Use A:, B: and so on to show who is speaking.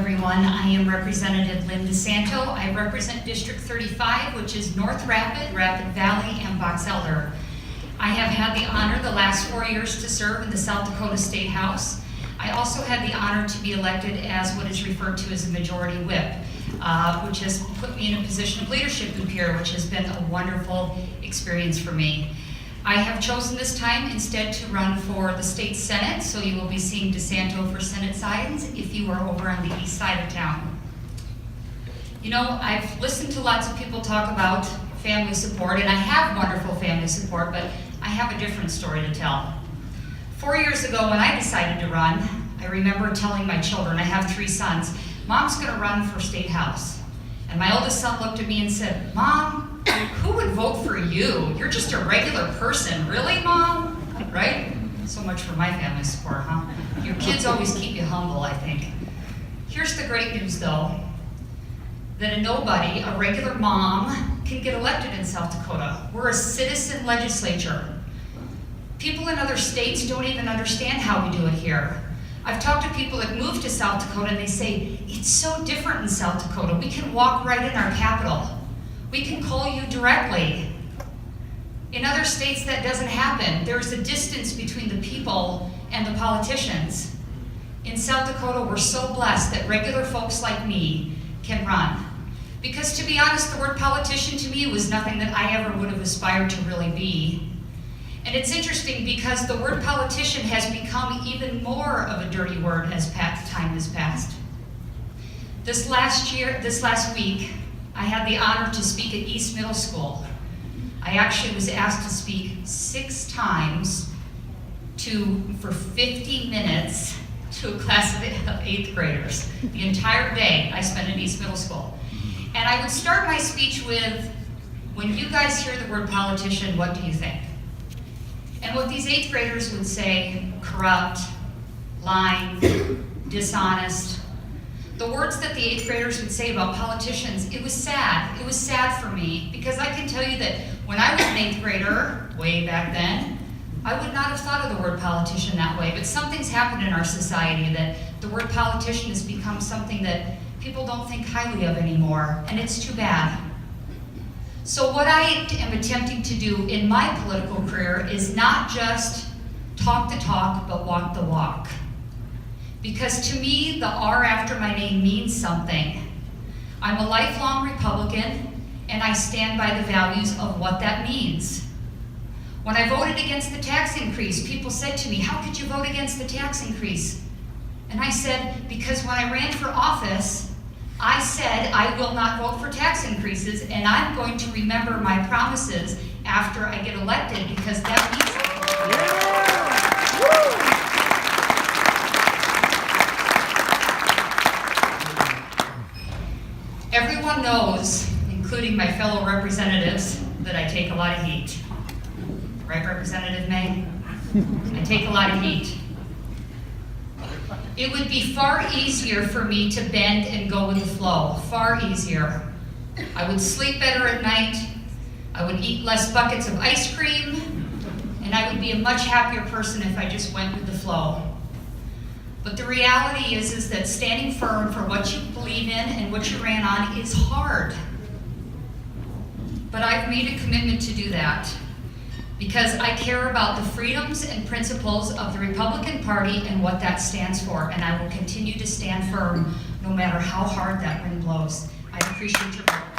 A: everyone. I am Representative Lynne DiSanto. I represent District 35, which is North Rapid, Rapid Valley, and Box Elder. I have had the honor the last 4 years to serve in the South Dakota State House. I also had the honor to be elected as what is referred to as a majority whip, which has put me in a position of leadership up here, which has been a wonderful experience for me. I have chosen this time instead to run for the state senate, so you will be seeing DiSanto for Senate signs if you are over on the east side of town. You know, I've listened to lots of people talk about family support, and I have wonderful family support, but I have a different story to tell. 4 years ago when I decided to run, I remember telling my children, I have 3 sons, Mom's gonna run for state house. And my oldest son looked at me and said, Mom, who would vote for you? You're just a regular person. Really, Mom? Right? So much for my family support, huh? Your kids always keep you humble, I think. Here's the great news, though, that a nobody, a regular mom, can get elected in South Dakota. We're a citizen legislature. People in other states don't even understand how we do it here. I've talked to people that moved to South Dakota and they say, it's so different in South Dakota. We can walk right in our capital. We can call you directly. In other states that doesn't happen. There's a distance between the people and the politicians. In South Dakota, we're so blessed that regular folks like me can run. Because to be honest, the word politician to me was nothing that I ever would have aspired to really be. And it's interesting because the word politician has become even more of a dirty word as time has passed. This last week, I had the honor to speak at East Middle School. I actually was asked to speak 6 times for 50 minutes to a class of 8th graders. The entire day I spent at East Middle School. And I would start my speech with, when you guys hear the word politician, what do you think? And what these 8th graders would say, corrupt, lying, dishonest. The words that the 8th graders would say about politicians, it was sad. It was sad for me, because I can tell you that when I was an 8th grader, way back then, I would not have thought of the word politician that way, but something's happened in our society that the word politician has become something that people don't think highly of anymore, and it's too bad. So what I am attempting to do in my political career is not just talk the talk, but walk the walk. Because to me, the R after my name means something. I'm a lifelong Republican, and I stand by the values of what that means. When I voted against the tax increase, people said to me, how could you vote against the tax increase? And I said, because when I ran for office, I said I will not vote for tax increases, and I'm going to remember my promises after I get elected, because that means something. Everyone knows, including my fellow representatives, that I take a lot of heat. Right, Representative May? I take a lot of heat. It would be far easier for me to bend and go with the flow, far easier. I would sleep better at night, I would eat less buckets of ice cream, and I would be a much happier person if I just went with the flow. But the reality is that standing firm for what you believe in and what you ran on is hard. But I've made a commitment to do that, because I care about the freedoms and principles of the Republican Party and what that stands for, and I will continue to stand firm no matter how hard that wind blows. I appreciate your vote.